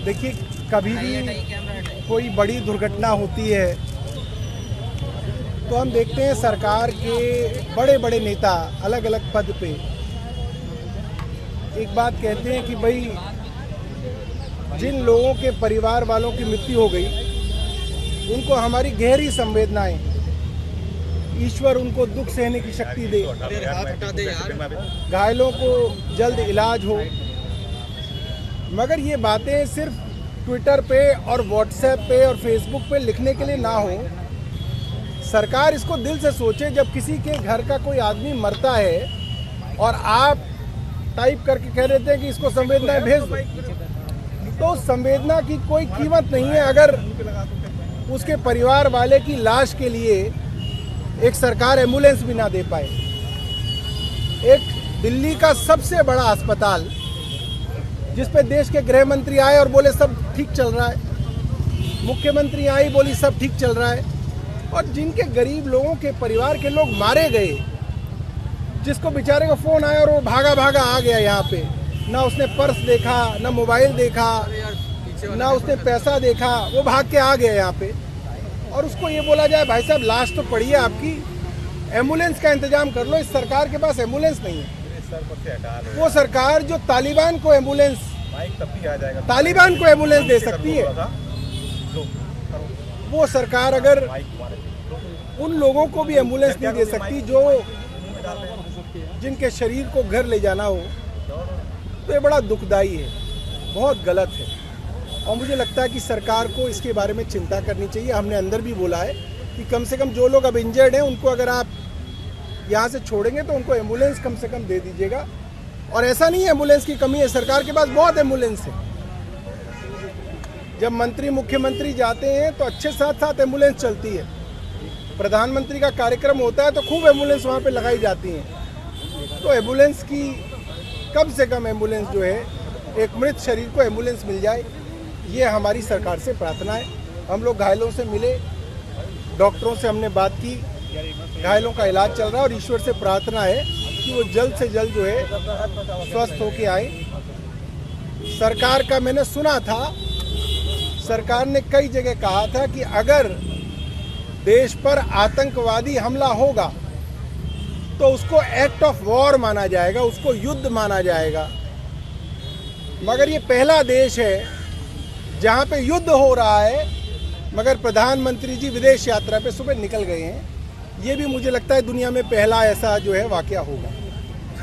देखिए, कभी भी कोई बड़ी दुर्घटना होती है तो हम देखते हैं सरकार के बड़े बड़े नेता अलग अलग पद पे एक बात कहते हैं कि भाई जिन लोगों के परिवार वालों की मृत्यु हो गई उनको हमारी गहरी संवेदनाएं, ईश्वर उनको दुख सहने की शक्ति दे, घायलों को जल्द इलाज हो। मगर ये बातें सिर्फ ट्विटर पे और व्हाट्सएप पे और फेसबुक पे लिखने के लिए ना हो। सरकार इसको दिल से सोचे। जब किसी के घर का कोई आदमी मरता है और आप टाइप करके कह देते हैं कि इसको संवेदनाएं भेज दो, तो संवेदना की कोई कीमत नहीं है अगर उसके परिवार वाले की लाश के लिए एक सरकार एम्बुलेंस भी ना दे पाए। एक दिल्ली का सबसे बड़ा अस्पताल जिस पे देश के गृह मंत्री आए और बोले सब ठीक चल रहा है, मुख्यमंत्री आई बोली सब ठीक चल रहा है, और जिनके गरीब लोगों के परिवार के लोग मारे गए, जिसको बेचारे को फोन आया और वो भागा भागा आ गया यहाँ पे, ना उसने पर्स देखा, ना मोबाइल देखा, ना उसने पैसा देखा, वो भाग के आ गया यहाँ पे, और उसको ये बोला जाए भाई साहब लाश तो पड़ी है आपकी, एम्बुलेंस का इंतजाम कर लो। इस सरकार के पास एम्बुलेंस नहीं है। वो सरकार जो तालिबान को एम्बुलेंस दे सकती है, वो सरकार अगर उन लोगों को भी एम्बुलेंस नहीं दे सकती जो जिनके शरीर को घर ले जाना हो, तो ये बड़ा दुखदाई है, बहुत गलत है। और मुझे लगता है कि सरकार को इसके बारे में चिंता करनी चाहिए। हमने अंदर भी बोला है कि कम से कम जो लोग अब इंजर्ड हैं उनको अगर आप यहाँ से छोड़ेंगे तो उनको एम्बुलेंस कम से कम दे दीजिएगा। और ऐसा नहीं है एम्बुलेंस की कमी है, सरकार के पास बहुत एम्बुलेंस है। जब मंत्री मुख्यमंत्री जाते हैं तो अच्छे साथ साथ एम्बुलेंस चलती है। प्रधानमंत्री का कार्यक्रम होता है तो खूब एम्बुलेंस वहाँ पे लगाई जाती हैं। तो एम्बुलेंस की कम से कम एम्बुलेंस जो है, एक मृत शरीर को एम्बुलेंस मिल जाए, ये हमारी सरकार से प्रार्थना है। हम लोग घायलों से मिले, डॉक्टरों से हमने बात की, घायलों का इलाज चल रहा है और ईश्वर से प्रार्थना है कि वो जल्द से जल्द जो है स्वस्थ होके आए। सरकार का मैंने सुना था, सरकार ने कई जगह कहा था कि अगर देश पर आतंकवादी हमला होगा तो उसको एक्ट ऑफ वॉर माना जाएगा, उसको युद्ध माना जाएगा। मगर ये पहला देश है जहाँ पे युद्ध हो रहा है, मगर प्रधानमंत्री जी विदेश यात्रा पे सुबह निकल गए हैं। ये भी मुझे लगता है दुनिया में पहला ऐसा जो है वाकया होगा।